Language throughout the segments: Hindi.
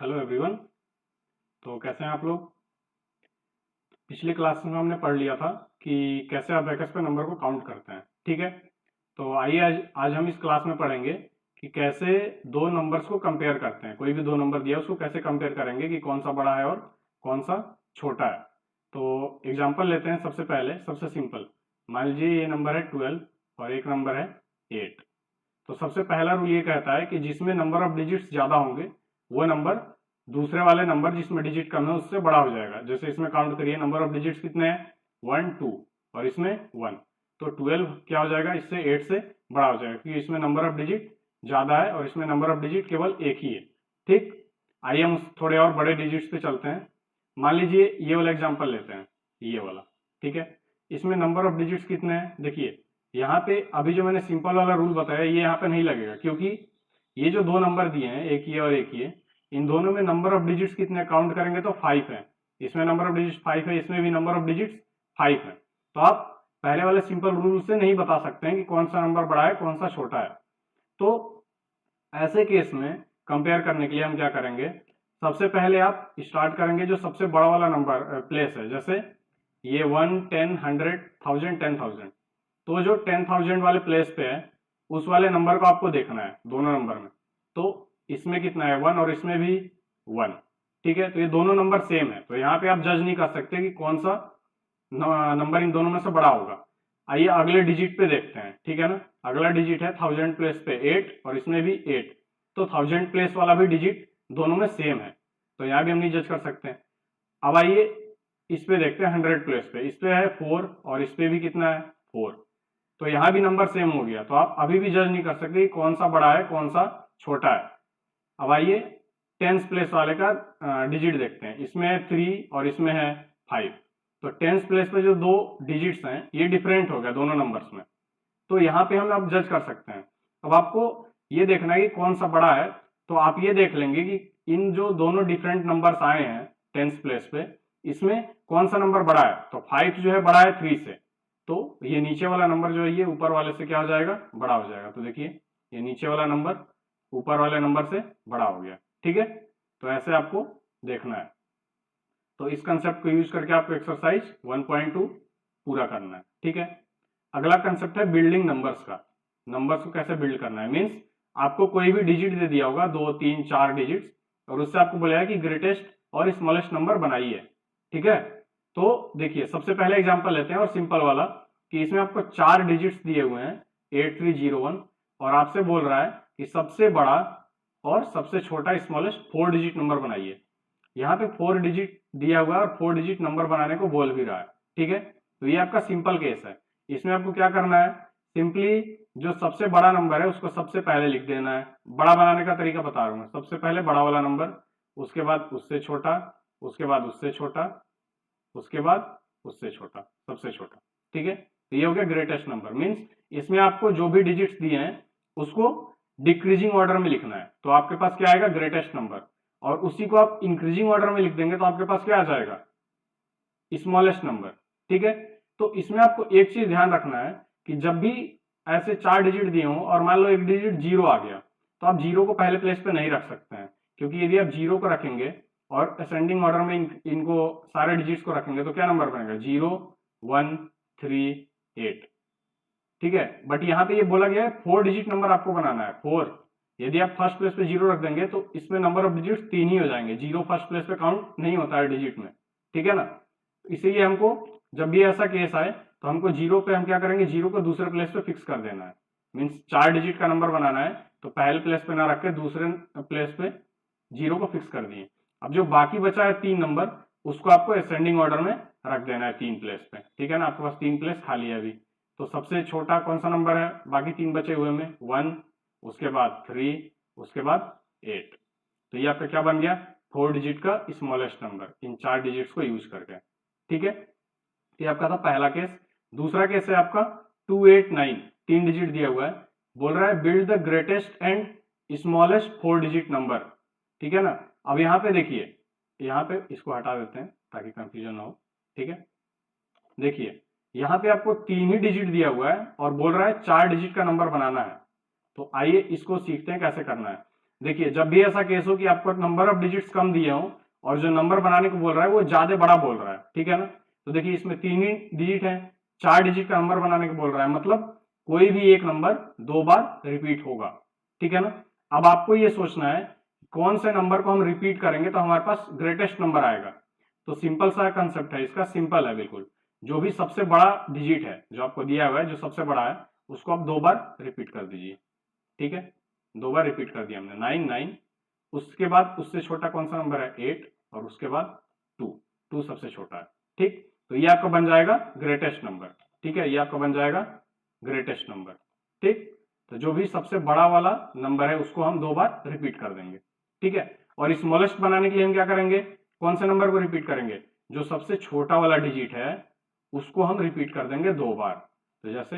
Hello everyone. तो कैसे हैं आप लोग। पिछली क्लास में हमने पढ़ लिया था कि कैसे आप अबेकस पे नंबर को काउंट करते हैं। ठीक है, तो आइए आज हम इस क्लास में पढ़ेंगे कि कैसे दो नंबर्स को कंपेयर करते हैं। कोई भी दो नंबर दिया उसको कैसे कंपेयर करेंगे कि कौन सा बड़ा है और कौन सा छोटा है। तो एग्जाम्पल लेते हैं। सबसे पहले सबसे सिंपल, मान लीजिए ये नंबर है 12 और एक नंबर है 8। तो सबसे पहला रूल ये कहता है कि जिसमें नंबर ऑफ डिजिट्स ज्यादा होंगे वो नंबर दूसरे वाले नंबर जिसमें डिजिट कम है उससे बड़ा हो जाएगा। जैसे इसमें काउंट करिए, नंबर ऑफ डिजिट्स कितने हैं, 1 2 और इसमें 1। तो 12 क्या हो जाएगा, इससे 8 से बड़ा हो जाएगा क्योंकि इसमें नंबर ऑफ डिजिट ज्यादा है और इसमें नंबर ऑफ डिजिट केवल एक ही है। ठीक, आइए हम थोड़े और बड़े डिजिट्स पे चलते हैं। मान लीजिए ये वाला एग्जाम्पल लेते हैं, ये वाला। ठीक है, इसमें नंबर ऑफ डिजिट्स कितने हैं, देखिए यहाँ पे अभी जो मैंने सिंपल वाला रूल बताया ये यहाँ पे नहीं लगेगा क्योंकि ये जो दो नंबर दिए हैं, एक ये और एक ये, इन दोनों में नंबर ऑफ डिजिट्स कितने काउंट करेंगे तो 5 है। इसमें नंबर ऑफ डिजिट्स 5 है, इसमें भी नंबर ऑफ डिजिट्स 5 है। तो आप पहले वाले सिंपल रूल से नहीं बता सकते हैं कि कौन सा नंबर बड़ा है कौन सा छोटा है। तो ऐसे केस में कंपेयर करने के लिए हम क्या करेंगे, सबसे पहले आप स्टार्ट करेंगे जो सबसे बड़ा वाला नंबर प्लेस है। जैसे ये 1 10 100 1000 10,000, तो जो 10,000 वाले प्लेस पे है उस वाले नंबर को आपको देखना है दोनों नंबर में। तो इसमें कितना है 1 और इसमें भी 1। ठीक है, तो ये दोनों नंबर सेम है, तो यहाँ पे आप जज नहीं कर सकते कि कौन सा नंबर इन दोनों में से बड़ा होगा। आइए अगले डिजिट पे देखते हैं। ठीक है ना, अगला डिजिट है 1000 प्लेस पे 8 और इसमें भी 8। तो 1000 प्लेस वाला भी डिजिट दोनों में सेम है, तो यहाँ भी हम नहीं जज कर सकते हैं। अब आइए इस पे देखते हैं 100 प्लेस पे, इस पे है 4 और इस पे भी कितना है 4। तो यहाँ भी नंबर सेम हो गया, तो आप अभी भी जज नहीं कर सकते कि कौन सा बड़ा है कौन सा छोटा है। अब आइए टेंस प्लेस वाले का डिजिट देखते हैं, इसमें है 3 और इसमें है 5। तो टेंस प्लेस पे जो दो डिजिट्स हैं ये डिफरेंट हो गया दोनों नंबर्स में, तो यहाँ पे हम अब जज कर सकते हैं। अब आपको ये देखना है कि कौन सा बड़ा है, तो आप ये देख लेंगे कि इन जो दोनों डिफरेंट नंबर्स आए हैं टेंस प्लेस पे, इसमें कौन सा नंबर बड़ा है। तो 5 जो है बड़ा है 3 से, तो ये नीचे वाला नंबर जो है ये ऊपर वाले से क्या हो जाएगा, बड़ा हो जाएगा। तो देखिए ये नीचे वाला नंबर ऊपर वाले नंबर से बड़ा हो गया। ठीक है, तो ऐसे आपको देखना है। तो इस कंसेप्ट को यूज करके आपको एक्सरसाइज 1.2 पूरा करना है। ठीक है, अगला कंसेप्ट है बिल्डिंग नंबर्स का। नंबर्स को कैसे बिल्ड करना है, मीन्स आपको कोई भी डिजिट दे दिया होगा 2 3 4 डिजिट्स, और उससे आपको बोला कि ग्रेटेस्ट और स्मॉलेस्ट नंबर बनाइए। ठीक है, तो देखिए सबसे पहले एग्जांपल लेते हैं और सिंपल वाला, कि इसमें आपको 4 डिजिट्स दिए हुए हैं 8301, और आपसे बोल रहा है कि सबसे बड़ा और सबसे छोटा स्मॉलेस्ट 4 डिजिट नंबर बनाइए। यहाँ पे 4 डिजिट दिया हुआ है और 4 डिजिट नंबर बनाने को बोल भी रहा है। ठीक है, तो ये आपका सिंपल केस है। इसमें आपको क्या करना है, सिंपली जो सबसे बड़ा नंबर है उसको सबसे पहले लिख देना है। बड़ा बनाने का तरीका बता रहा हूँ, सबसे पहले बड़ा वाला नंबर, उसके बाद उससे छोटा, उसके बाद उससे छोटा, उसके बाद उससे छोटा, सबसे छोटा। ठीक है, तो ये हो गया ग्रेटेस्ट नंबर। मीन्स इसमें आपको जो भी डिजिट्स दिए हैं उसको डिक्रीजिंग ऑर्डर में लिखना है, तो आपके पास क्या आएगा, ग्रेटेस्ट नंबर। और उसी को आप इंक्रीजिंग ऑर्डर में लिख देंगे तो आपके पास क्या आ जाएगा, स्मॉलेस्ट नंबर। ठीक है, तो इसमें आपको एक चीज ध्यान रखना है कि जब भी ऐसे 4 डिजिट दिए हों और मान लो एक डिजिट 0 आ गया, तो आप 0 को पहले प्लेस पे नहीं रख सकते हैं, क्योंकि यदि आप 0 को रखेंगे और असेंडिंग ऑर्डर में इनको सारे डिजिट्स को रखेंगे तो क्या नंबर बनेगा, 0 1 3 8। ठीक है, बट यहाँ पे ये बोला गया है 4 डिजिट नंबर आपको बनाना है, 4। यदि आप फर्स्ट प्लेस पे 0 रख देंगे तो इसमें नंबर ऑफ डिजिट्स 3 ही हो जाएंगे, 0 फर्स्ट प्लेस पे काउंट नहीं होता है डिजिट में। ठीक है ना, इसीलिए हमको जब भी ऐसा केस आए तो हमको 0 पे हम क्या करेंगे, 0 को दूसरे प्लेस पे फिक्स कर देना है। मीन्स 4 डिजिट का नंबर बनाना है तो पहले प्लेस पे ना रख के दूसरे प्लेस पे 0 को फिक्स कर दिए। अब जो बाकी बचा है 3 नंबर, उसको आपको असेंडिंग ऑर्डर में रख देना है 3 प्लेस पे। ठीक है ना, आपके पास 3 प्लेस खाली है अभी। तो सबसे छोटा कौन सा नंबर है बाकी 3 बचे हुए में, 1, उसके बाद 3, उसके बाद 8। तो ये आपका क्या बन गया, 4 डिजिट का स्मॉलेस्ट नंबर इन 4 डिजिट्स को यूज करके। ठीक है, ये आपका था पहला केस। दूसरा केस है आपका 289, 3 डिजिट दिया हुआ है, बोल रहा है build the greatest and smallest 4 digit number. ठीक है ना, अब यहाँ पे देखिए, यहाँ पे इसको हटा देते हैं ताकि कंफ्यूजन ना हो। ठीक है, देखिए यहाँ पे आपको 3 ही डिजिट दिया हुआ है और बोल रहा है 4 डिजिट का नंबर बनाना है। तो आइए इसको सीखते हैं कैसे करना है। देखिए जब भी ऐसा केस हो कि आपको नंबर ऑफ डिजिट्स कम दिए हो और जो नंबर बनाने को बोल रहा है वो ज्यादा बड़ा बोल रहा है, ठीक है ना, तो देखिए इसमें 3 ही डिजिट है, 4 डिजिट का नंबर बनाने को बोल रहा है, मतलब कोई भी एक नंबर 2 बार रिपीट होगा, ठीक है ना। अब आपको ये सोचना है कौन से नंबर को हम रिपीट करेंगे तो हमारे पास ग्रेटेस्ट नंबर आएगा। तो सिंपल सा कंसेप्ट है इसका, सिंपल है बिल्कुल। जो भी सबसे बड़ा डिजिट है जो आपको दिया हुआ है, जो सबसे बड़ा है उसको आप 2 बार रिपीट कर दीजिए, ठीक है। 2 बार रिपीट कर दिया हमने, 9 9, उसके बाद उससे छोटा कौन सा नंबर है 8, और उसके बाद 2, 2 सबसे छोटा है, ठीक। तो ये आपका बन जाएगा ग्रेटेस्ट नंबर, ठीक है, ये आपका बन जाएगा ग्रेटेस्ट नंबर, ठीक। तो जो भी सबसे बड़ा वाला नंबर है उसको हम 2 बार रिपीट कर देंगे, ठीक है। और स्मॉलेस्ट बनाने के लिए हम क्या करेंगे, कौन से नंबर को रिपीट करेंगे, जो सबसे छोटा वाला डिजिट है उसको हम रिपीट कर देंगे 2 बार। तो जैसे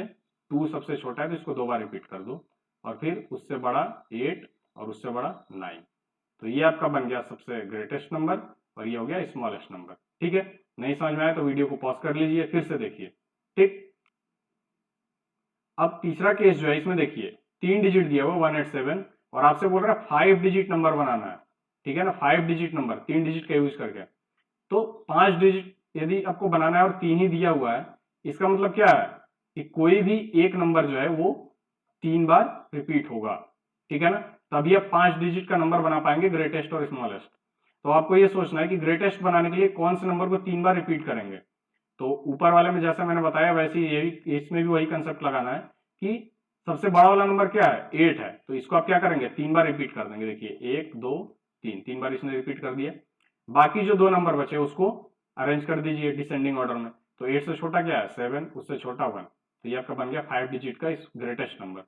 2 सबसे छोटा है तो इसको 2 बार रिपीट कर दो, और फिर उससे बड़ा 8 और उससे बड़ा 9। तो ये आपका बन गया सबसे ग्रेटेस्ट नंबर और ये हो गया स्मॉलेस्ट नंबर, ठीक है। नहीं समझ में आया तो वीडियो को पॉज कर लीजिए, फिर से देखिए, ठीक। अब तीसरा केस जो है इसमें देखिए 3 डिजिट दिया हुआ 187 और आपसे बोल रहा है 5 डिजिट नंबर बनाना है, ठीक है ना, 5 डिजिट नंबर 3 डिजिट का यूज करके। तो 5 डिजिट यदि आपको बनाना है और 3 ही दिया हुआ है, इसका मतलब क्या है कि कोई भी एक नंबर जो है वो 3 बार रिपीट होगा, ठीक है ना। तभी आप 5 डिजिट का नंबर बना पाएंगे ग्रेटेस्ट और स्मॉलेस्ट। तो आपको ये सोचना है कि ग्रेटेस्ट बनाने के लिए कौन से नंबर को 3 बार रिपीट करेंगे। तो ऊपर वाले में जैसा मैंने बताया वैसे ही यही इसमें भी वही कंसेप्ट लगाना है कि सबसे बड़ा वाला नंबर क्या है 8 है, तो इसको आप क्या करेंगे 3 बार रिपीट कर देंगे। देखिए 1 2 3, 3 बार इसने रिपीट कर दिया। बाकी जो 2 नंबर बचे उसको अरेंज कर दीजिए डिसेंडिंग ऑर्डर में। तो 8 से छोटा क्या है 7, उससे छोटा 1, तो ये आपका बन गया 5 डिजिट का ग्रेटेस्ट नंबर।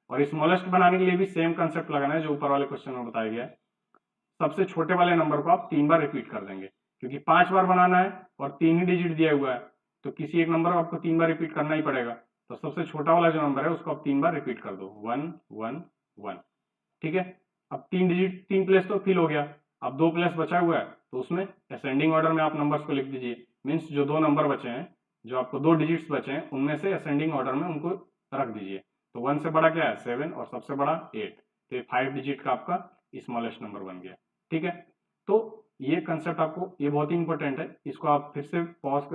और स्मॉलेस्ट बनाने के लिए भी सेम कंसेप्ट लगाना है जो ऊपर वाले क्वेश्चन में बताया गया है। सबसे छोटे वाले नंबर को आप 3 बार रिपीट कर देंगे, क्योंकि 5 बार बनाना है और 3 ही डिजिट दिया हुआ है, तो किसी एक नंबर को आपको 3 बार रिपीट करना ही पड़ेगा। तो सबसे छोटा वाला जो नंबर है उसको आप 3 बार रिपीट कर दो, 1 1 1, ठीक है। अब 3 डिजिट 3 प्लेस तो फिल हो गया, अब 2 प्लेस बचा हुआ है तो उसमें असेंडिंग ऑर्डर में आप नंबर्स को लिख दीजिए। मीन्स जो 2 नंबर बचे हैं, जो आपको 2 डिजिट्स बचे हैं उनमें से असेंडिंग ऑर्डर में उनको रख दीजिए। तो 1 से बड़ा क्या है 7 और सबसे बड़ा 8, तो ये 5 डिजिट का आपका स्मॉलेस्ट नंबर बन गया, ठीक है। तो ये कंसेप्ट आपको ये बहुत ही इंपॉर्टेंट है, इसको आप फिर से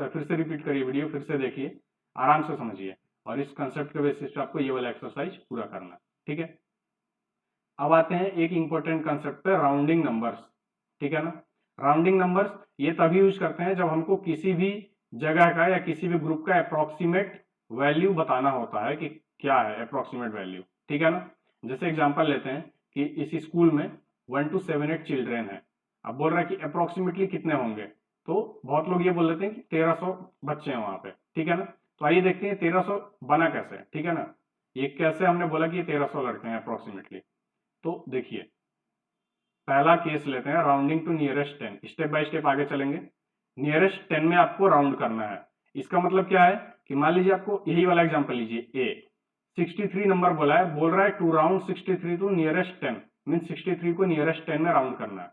फिर से रिपीट करिए, वीडियो फिर से देखिए, आराम से समझिए, और इस कंसेप्ट के बेसिस पे आपको ये वाला एक्सरसाइज पूरा करना है, ठीक है। अब आते हैं एक इंपॉर्टेंट कंसेप्ट पे, राउंडिंग नंबर्स, ठीक है ना। राउंडिंग नंबर्स ये तभी यूज करते हैं जब हमको किसी भी जगह का या किसी भी ग्रुप का अप्रोक्सीमेट वैल्यू बताना होता है कि क्या है अप्रोक्सीमेट वैल्यू, ठीक है ना। जैसे एग्जांपल लेते हैं कि इस स्कूल में 1 to 7 8 चिल्ड्रेन है। अब बोल रहा है कि अप्रोक्सीमेटली कितने होंगे, तो बहुत लोग ये बोल देते हैं कि 1300 बच्चे हैं वहां पे, ठीक है ना। तो आइए देखते हैं 1300 बना कैसे, ठीक है ना। ये कैसे हमने बोला कि ये 1300 लड़के हैं अप्रोक्सीमेटली। तो देखिए पहला केस लेते हैं, rounding to nearest 10, step by step आगे चलेंगे। नियरेस्ट 10 में आपको राउंड करना है। इसका मतलब क्या है कि मान लीजिए आपको यही वाला एग्जांपल लीजिए, ए 63 नंबर बोला है, बोल रहा है to round 63 to nearest 10, mean 63 को नियरेस्ट 10 में राउंड करना है।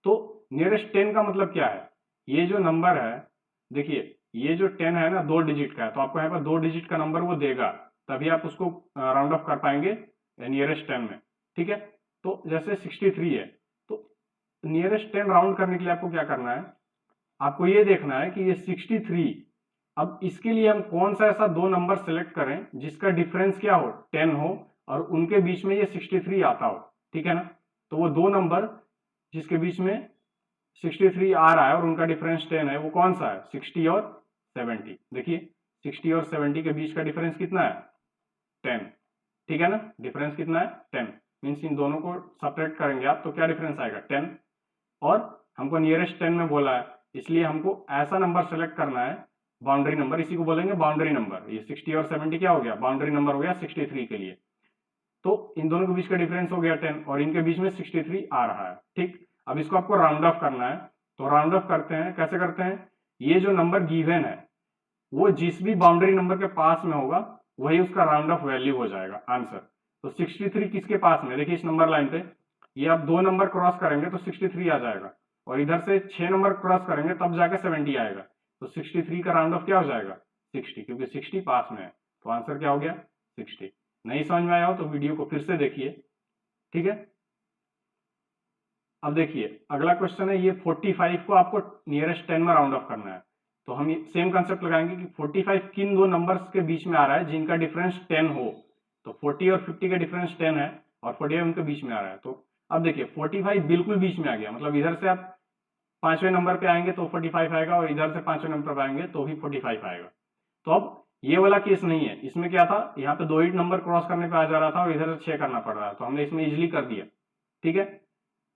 तो नियरेस्ट 10 का मतलब क्या है, ये जो नंबर है देखिए ये जो 10 है ना 2 डिजिट का है, तो आपको यहाँ पर 2 डिजिट का नंबर वो देगा, तभी आप उसको राउंड ऑफ कर पाएंगे नियरेस्ट 10 में, ठीक है। तो जैसे 63 है, तो नियरेस्ट 10 राउंड करने के लिए आपको क्या करना है, आपको ये देखना है कि ये 63, अब इसके लिए हम कौन सा ऐसा 2 नंबर सेलेक्ट करें जिसका डिफरेंस क्या हो 10 हो और उनके बीच में ये 63 आता हो, ठीक है ना। तो वो 2 नंबर जिसके बीच में 63 आ रहा है और उनका डिफरेंस 10 है, वो कौन सा है 60 और 70। देखिए 60 और 70 के बीच का डिफरेंस कितना है 10, ठीक है ना, डिफरेंस कितना है 10, मीन्स इन दोनों को सपरेट करेंगे आप तो क्या डिफरेंस आएगा 10। और हमको नियरेस्ट 10 में बोला है, इसलिए हमको ऐसा नंबर सेलेक्ट करना है बाउंड्री नंबर, इसी को बोलेंगे बाउंड्री नंबर। ये 60 और 70 क्या हो गया बाउंड्री नंबर हो गया 63 के लिए। तो इन दोनों के बीच का डिफरेंस हो गया 10 और इनके बीच में 63 आ रहा है, ठीक। अब इसको आपको राउंड ऑफ करना है, तो राउंड ऑफ करते हैं, कैसे करते हैं, ये जो नंबर गिवन है वो जिस भी बाउंड्री नंबर के पास में होगा वही उसका राउंड ऑफ वैल्यू हो जाएगा आंसर। तो 63 किसके पास में, देखिए इस नंबर लाइन पे ये आप 2 नंबर क्रॉस करेंगे तो 63 आ जाएगा, और इधर से 6 नंबर क्रॉस करेंगे तब जाके 70 आएगा। तो 63 का राउंड ऑफ क्या हो जाएगा 60, क्योंकि 60 पास में है, तो आंसर क्या हो गया 60। नहीं समझ में आया हो तो वीडियो को फिर से देखिए, ठीक है। अब देखिए अगला क्वेश्चन है, ये 45 को आपको नियरेस्ट 10 में राउंड ऑफ करना है। तो हम सेम कंसेप्ट लगाएंगे कि 45 किन दो नंबर्स के बीच में आ रहा है जिनका डिफरेंस 10 हो। तो 40 और 50 का डिफरेंस 10 है और 45 उनके बीच में आ रहा है। तो अब देखिए 45 बिल्कुल बीच में आ गया, मतलब इधर से आप 5वें नंबर पे आएंगे तो 45 आएगा और इधर से 5वें नंबर पे आएंगे तो भी 45 आएगा। तो अब ये वाला केस नहीं है, इसमें क्या था, यहाँ पे 2 ही नंबर क्रॉस करने पे आ जा रहा था और इधर से 6 करना पड़ रहा है, तो हमने इसमें इजिली कर दिया। ठीक है,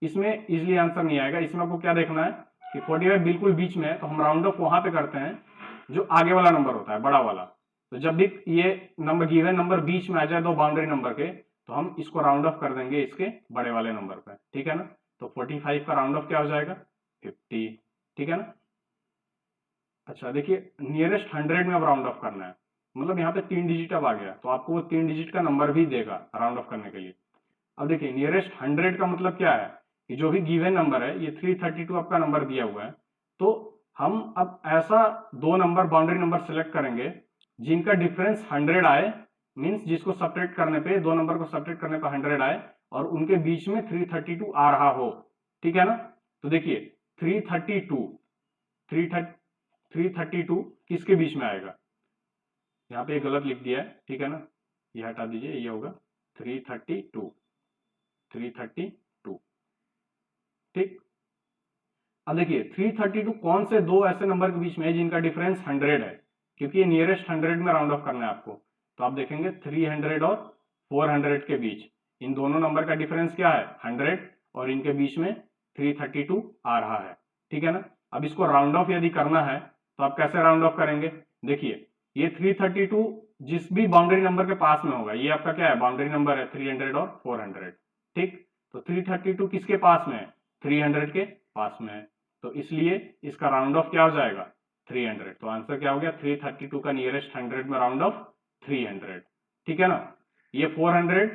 इसमें इजिली आंसर नहीं आएगा। इसमें आपको क्या देखना है कि 45 बिल्कुल बीच में है, तो हम राउंड ऑफ वहां पे करते हैं जो आगे वाला नंबर होता है, बड़ा वाला। तो जब भी ये नंबर गिवन नंबर बीच में आ जाए दो बाउंड्री नंबर के, तो हम इसको राउंड ऑफ कर देंगे इसके बड़े वाले नंबर पे। ठीक है ना, तो 45 का राउंड ऑफ क्या हो जाएगा, 50। ठीक है ना। अच्छा देखिए, नियरेस्ट 100 में अब राउंड ऑफ करना है, मतलब यहाँ पे 3 डिजिट अब आ गया, तो आपको वो 3 डिजिट का नंबर भी देगा राउंड ऑफ करने के लिए। अब देखिए नियरेस्ट 100 का मतलब क्या है कि जो भी गिवन नंबर है, ये 332 आपका नंबर दिया हुआ है, तो हम अब ऐसा दो नंबर बाउंड्री नंबर सेलेक्ट करेंगे जिनका डिफरेंस 100 आए, मींस जिसको सब्ट्रैक्ट करने पे, दो नंबर को सब्ट्रैक्ट करने पे 100 आए और उनके बीच में 332 आ रहा हो। ठीक है ना। तो देखिए 332 किसके बीच में आएगा, यहाँ पे गलत लिख दिया है। ठीक है ना, ये हटा दीजिए, ये होगा 332। ठीक। अब देखिए 332 कौन से दो ऐसे नंबर के बीच में है जिनका डिफरेंस 100 है, क्योंकि ये नियरेस्ट 100 में राउंड ऑफ करना है आपको। तो आप देखेंगे 300 और 400 के बीच इन दोनों नंबर का डिफरेंस क्या है, 100, और इनके बीच में 332 आ रहा है। ठीक है ना। अब इसको राउंड ऑफ यदि करना है तो आप कैसे राउंड ऑफ करेंगे, देखिए ये 332 जिस भी बाउंड्री नंबर के पास में होगा, ये आपका क्या है, बाउंड्री नंबर है 300 और 400। ठीक, तो 332 किसके पास में है, 300 के पास में है, तो इसलिए इसका राउंड ऑफ क्या हो जाएगा, 300। तो आंसर क्या हो गया, 332 का नियरेस्ट 100 में राउंड ऑफ 300। ठीक है ना। ये 400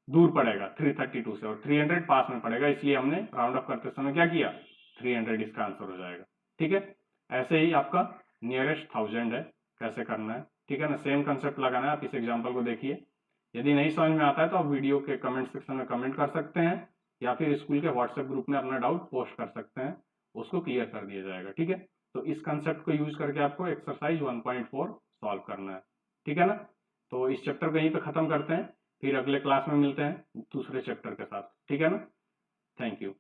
दूर पड़ेगा 332 से और 300 पास में पड़ेगा, इसलिए हमने राउंड ऑफ करते समय क्या किया, 300 इसका आंसर हो जाएगा। ठीक है, ऐसे ही आपका नियरेस्ट 1000 है, कैसे करना है। ठीक है ना, सेम कंसेप्ट लगाना है। आप इस एग्जाम्पल को देखिए, यदि नहीं समझ में आता है तो आप वीडियो के कमेंट सेक्शन में कमेंट कर सकते हैं या फिर स्कूल के व्हाट्सएप ग्रुप में अपना डाउट पोस्ट कर सकते हैं, उसको क्लियर कर दिया जाएगा। ठीक है, तो इस कंसेप्ट को यूज करके आपको एक्सरसाइज 1.4 सॉल्व करना है। ठीक है ना, तो इस चैप्टर को यहीं पे खत्म करते हैं, फिर अगले क्लास में मिलते हैं दूसरे चैप्टर के साथ। ठीक है ना, थैंक यू।